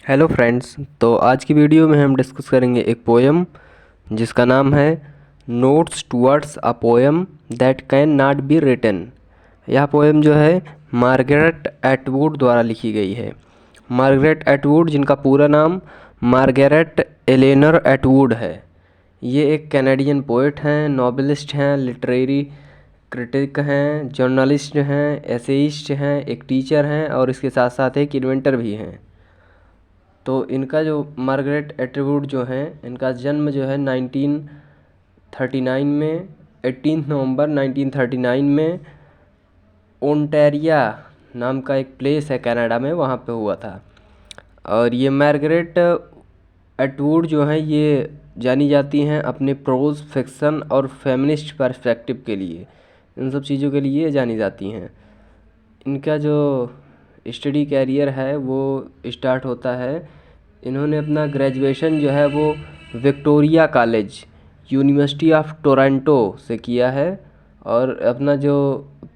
Hello friends. तो आज की वीडियो में हम डिस्कस करेंगे एक पोएम जिसका नाम है notes towards a poem that can not be written. यह पोएम जो है मार्गरेट एटवुड द्वारा लिखी गई है। मार्गरेट एटवुड, जिनका पूरा नाम मार्गरेट एलेनर एटवुड है, ये एक कैनेडियन पोएट हैं, नॉवेलिस्ट हैं, लिटरेरी क्रिटिक हैं, जर्नलिस्ट हैं, एसेइस्ट हैं, एक टीचर हैं और इसके साथ साथ एक इन्वेंटर भी हैं। तो इनका जो मार्गरेट एटवुड जो हैं, इनका जन्म जो है 1939 में 18 नवंबर 1939 में ओंटारिया नाम का एक प्लेस है कनाडा में, वहाँ पे हुआ था। और ये मार्गरेट एटवुड जो हैं ये जानी जाती हैं अपने प्रोज, फिक्शन और फेमिनिस्ट पर्सपेक्टिव के लिए। इन सब चीज़ों के लिए जानी जाती हैं। इनका जो स्टडी कैरियर है वो स्टार्ट होता है, इन्होंने अपना ग्रेजुएशन जो है वो Victoria college, university of Toronto से किया है। और अपना जो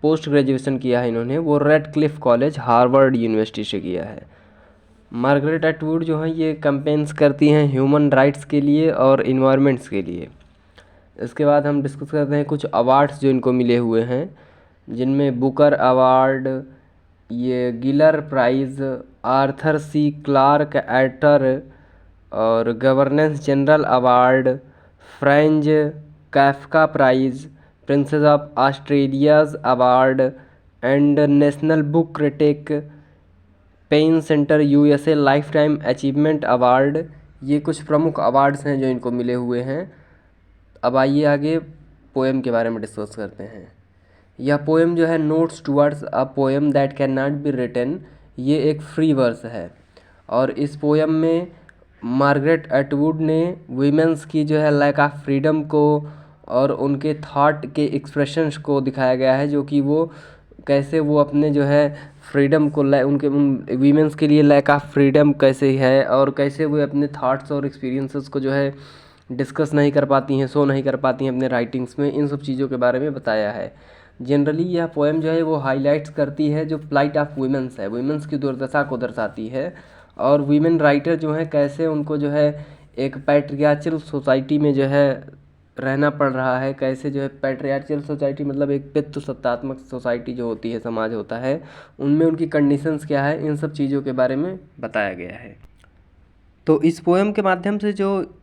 पोस्ट ग्रेजुएशन किया है इन्होंने वो रेडक्लिफ कॉलेज, हार्वर्ड यूनिवर्सिटी से किया है। मार्गरेट एटवुड जो हैं ये कैंपेन्स करती हैं ह्यूमन राइट्स के लिए और इन्वायरमेंट्स के लिए। इसके बाद हम डिस्कस करते हैं कुछ अवार्ड्स जो इनको मिले हुए हैं, जिनमें बुकर अवार्ड, ये Giller prize, Arthur C Clarke एटर और governor's general award, French Kafka prize, princess of Australia's award and national book critic PEN centre USA lifetime achievement award. ये कुछ प्रमुख अवार्ड्स हैं जो इनको मिले हुए हैं। अब आइए आगे पोएम के बारे में डिस्कस करते हैं। यह पोएम जो है notes towards a poem that can not be written, ये एक फ्री वर्स है। और इस पोएम में मार्गरेट एटवुड ने वीमेंस की जो है लैक ऑफ फ्रीडम को और उनके थॉट के एक्सप्रेशंस को दिखाया गया है, जो कि वो कैसे वो अपने जो है फ्रीडम को उनके वीमेंस के लिए लैक ऑफ फ्रीडम कैसे है और कैसे वो अपने थॉट्स और एक्सपीरियंसेस को जो है डिस्कस नहीं कर पाती हैं, शो नहीं कर पाती हैं अपने राइटिंग्स में। इन सब चीज़ों के बारे में बताया है। जनरली यह पोएम जो है वो हाईलाइट्स करती है जो प्लाइट ऑफ वीमेंस है, वीमेंस की दुर्दशा को दर्शाती है। और वीमेन राइटर जो है कैसे उनको जो है एक पैट्रियार्चल सोसाइटी में जो है रहना पड़ रहा है, कैसे जो है पैट्रियार्चल सोसाइटी मतलब एक पितृसत्तात्मक सोसाइटी जो होती है, समाज होता है, उनमें उनकी कंडीशंस क्या है, इन सब चीज़ों के बारे में बताया गया है। तो इस पोएम के माध्यम से जो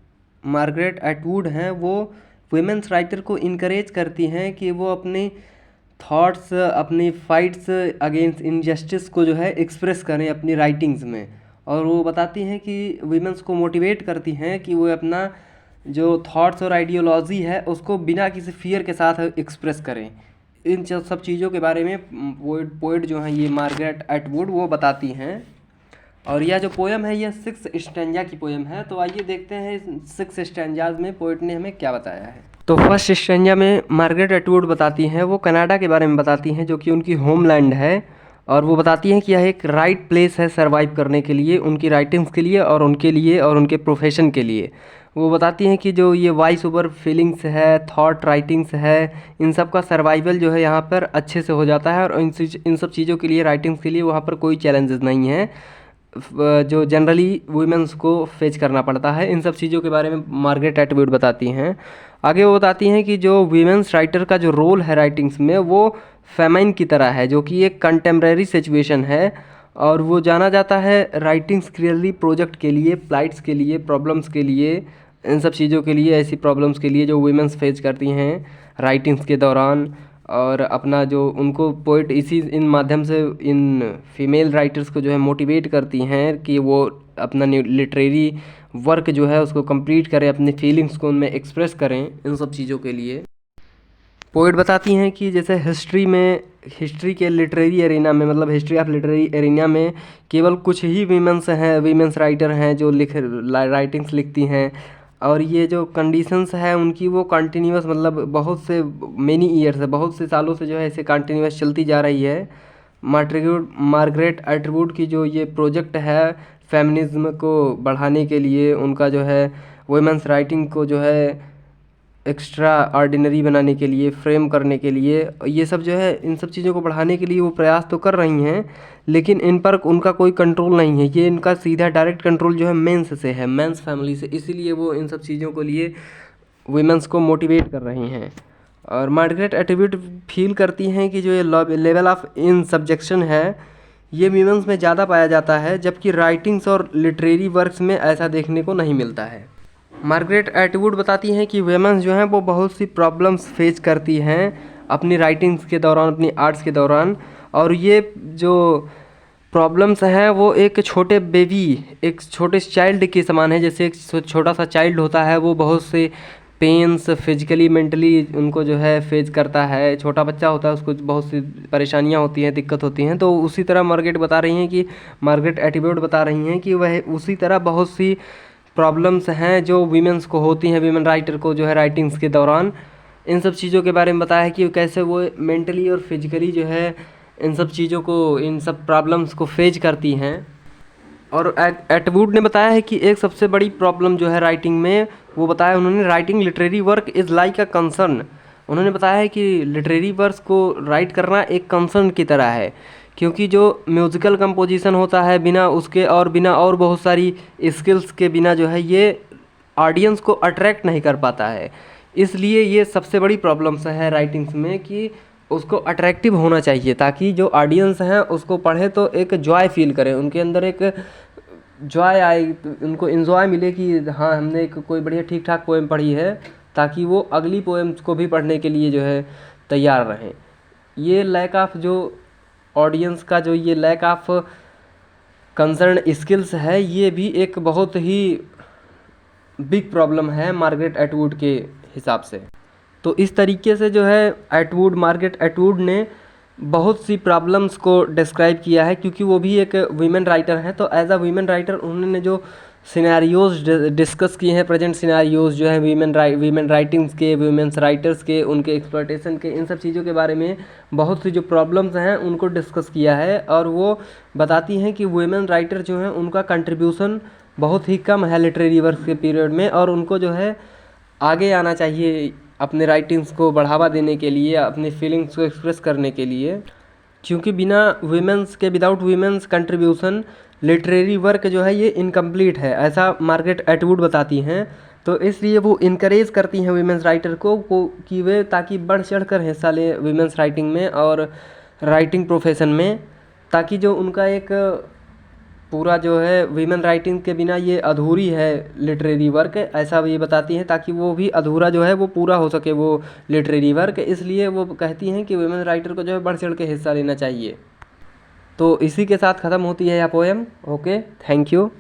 मार्गरेट एटवुड हैं वो वुमेन्स राइटर को इनकरेज करती हैं कि वो अपनी थॉट्स, अपनी फाइट्स अगेंस्ट इनजस्टिस को जो है एक्सप्रेस करें अपनी राइटिंग्स में। और वो बताती हैं कि वुमेन्स को मोटिवेट करती हैं कि वो अपना जो थॉट्स और आइडियोलॉजी है उसको बिना किसी फियर के साथ एक्सप्रेस करें। इन सब चीज़ों के बारे में पोएट जो हैं ये मार्गरेट एटवुड वो बताती हैं। और यह जो पोएम है यह 6 स्टैंजा की पोएम है। तो आइए देखते हैं इस 6 स्टैंजाज में पोएट ने हमें क्या बताया है। तो फर्स्ट स्टैंजा में मार्गरेट एटवुड बताती हैं, वो कनाडा के बारे में बताती हैं जो कि उनकी होमलैंड है। और वो बताती हैं कि यह एक राइट प्लेस है सर्वाइव करने के लिए, उनकी राइटिंग्स के लिए और उनके लिए और उनके प्रोफेशन के लिए। वो बताती हैं कि जो ये वॉइस ओवर फीलिंग्स है, थॉट राइटिंग्स है, इन सब का सर्वाइवल जो है यहाँ पर अच्छे से हो जाता है। और इन सब चीज़ों के लिए, राइटिंग्स के लिए वहाँ पर कोई चैलेंजेस नहीं है जो जनरली वुमेंस को फेस करना पड़ता है। इन सब चीज़ों के बारे में मार्गरेट एटवुड बताती हैं। आगे वो बताती हैं कि जो वीमेंस राइटर का जो रोल है राइटिंग्स में वो फेमाइन की तरह है, जो कि एक कंटेम्प्रेरी सिचुएशन है। और वो जाना जाता है राइटिंग्स क्लियरली प्रोजेक्ट के लिए, प्लाइट्स के लिए, प्रॉब्लम्स के लिए, इन सब चीज़ों के लिए, ऐसी प्रॉब्लम्स के लिए जो वुमेंस फेस करती हैं राइटिंग्स के दौरान। और अपना जो उनको पोइट इसी इन माध्यम से इन फीमेल राइटर्स को जो है मोटिवेट करती हैं कि वो अपना लिटरेरी वर्क जो है उसको कंप्लीट करें, अपनी फीलिंग्स को उनमें एक्सप्रेस करें। इन सब चीज़ों के लिए पोइट बताती हैं कि जैसे हिस्ट्री के लिटरेरी एरिना में, मतलब हिस्ट्री ऑफ लिटरेरी एरिना में केवल कुछ ही वीमेंस राइटर हैं जो राइटिंग्स लिखती हैं। और ये जो कंडीशंस है उनकी वो कंटिन्यूस, मतलब बहुत से मेनी ईयर्स है, बहुत से सालों से जो है इसे कंटिन्यूस चलती जा रही है। मार्गरेट एटवुड की जो ये प्रोजेक्ट है फेमिनिज्म को बढ़ाने के लिए, उनका जो है वुमेन्स राइटिंग को जो है एक्स्ट्रा ऑर्डिनरी बनाने के लिए, फ्रेम करने के लिए, ये सब जो है इन सब चीज़ों को बढ़ाने के लिए वो प्रयास तो कर रही हैं, लेकिन इन पर उनका कोई कंट्रोल नहीं है। ये इनका सीधा डायरेक्ट कंट्रोल जो है मेंस से है, मेंस फैमिली से, इसीलिए वो इन सब चीज़ों के लिए वीमेंस को मोटिवेट कर रही हैं। और मार्गरेट एटवुड फील करती हैं कि जो ये लेवल ऑफ इन सब्जेक्शन है ये वीमेंस में ज़्यादा पाया जाता है, जबकि राइटिंग्स और लिटरेरी वर्क्स में ऐसा देखने को नहीं मिलता है। मार्गरेट एटवुड बताती हैं कि वीमेंस जो हैं वो बहुत सी प्रॉब्लम्स फेस करती हैं अपनी राइटिंग्स के दौरान, अपनी आर्ट्स के दौरान, और ये जो प्रॉब्लम्स हैं वो एक छोटे बेबी, एक छोटे चाइल्ड के समान है। जैसे एक छोटा सा चाइल्ड होता है, वो बहुत से पेन्स फिजिकली मेंटली उनको जो है फेस करता है। छोटा बच्चा होता है, उसको बहुत सी परेशानियां होती हैं, दिक्कत होती हैं। तो उसी तरह मार्गरेट एटवुड बता रही हैं कि वह उसी तरह बहुत सी प्रॉब्लम्स हैं जो वीमेंस को होती हैं, वीमेन राइटर को जो है राइटिंग्स के दौरान। इन सब चीज़ों के बारे में बताया कि कैसे वो मेंटली और फिजिकली जो है इन सब चीज़ों को, इन सब प्रॉब्लम्स को फेस करती हैं। और एटवुड ने बताया है कि एक सबसे बड़ी प्रॉब्लम जो है राइटिंग में, वो बताया उन्होंने, writing literary work is like a concern. उन्होंने बताया है कि लिटरेरी वर्क को राइट करना एक कंसर्न की तरह है, क्योंकि जो म्यूज़िकल कंपोजिशन होता है बिना उसके और बिना और बहुत सारी स्किल्स के बिना जो है ये ऑडियंस को अट्रैक्ट नहीं कर पाता है। इसलिए ये सबसे बड़ी प्रॉब्लम्स है राइटिंग्स में कि उसको अट्रैक्टिव होना चाहिए, ताकि जो ऑडियंस हैं उसको पढ़े तो एक जॉय फील करें, उनके अंदर एक जॉय आए, उनको इन्जॉय मिले कि हाँ हमने एक कोई बढ़िया ठीक ठाक पोएम पढ़ी है, ताकि वो अगली पोएम्स को भी पढ़ने के लिए जो है तैयार रहें। ये लैक ऑफ जो ऑडियंस का जो ये लैक ऑफ कंसर्न स्किल्स है, ये भी एक बहुत ही बिग प्रॉब्लम है मार्गरेट एटवुड के हिसाब से। तो इस तरीके से जो है मार्गरेट एटवुड ने बहुत सी प्रॉब्लम्स को डिस्क्राइब किया है, क्योंकि वो भी एक वीमेन राइटर हैं। तो एज अ वीमेन राइटर उन्होंने जो सिनेरियोज़ डिस्कस किए हैं, प्रेजेंट सिनेरियोज़ जो हैं वीमेन राइटिंग्स के, वीमेंस राइटर्स के, उनके एक्सप्लॉयटेशन के, इन सब चीज़ों के बारे में बहुत सी जो प्रॉब्लम्स हैं उनको डिस्कस किया है। और वो बताती हैं कि वीमेन राइटर जो हैं उनका कंट्रीब्यूशन बहुत ही कम है लिटरेरी वर्क के पीरियड में, और उनको जो है आगे आना चाहिए अपने राइटिंग्स को बढ़ावा देने के लिए, अपनी फीलिंग्स को एक्सप्रेस करने के लिए, क्योंकि without women's contribution literary work जो है ये इनकम्प्लीट है, ऐसा मार्गरेट एटवुड बताती हैं। तो इसलिए वो इनकरेज करती हैं वीमेंस राइटर को कि वे ताकि बढ़ चढ़ कर हिस्सा लें वीमेंस राइटिंग में और राइटिंग प्रोफेशन में, ताकि जो उनका एक पूरा जो है वीमेन राइटिंग के बिना ये अधूरी है लिटरेरी वर्क, ऐसा ये बताती हैं, ताकि वो भी अधूरा जो है वो पूरा हो सके वो लिटरेरी वर्क। इसलिए वो कहती हैं कि वीमेन राइटर को जो है बढ़ चढ़ के हिस्सा लेना चाहिए। तो इसी के साथ ख़त्म होती है यह पोएम। Okay, thank you.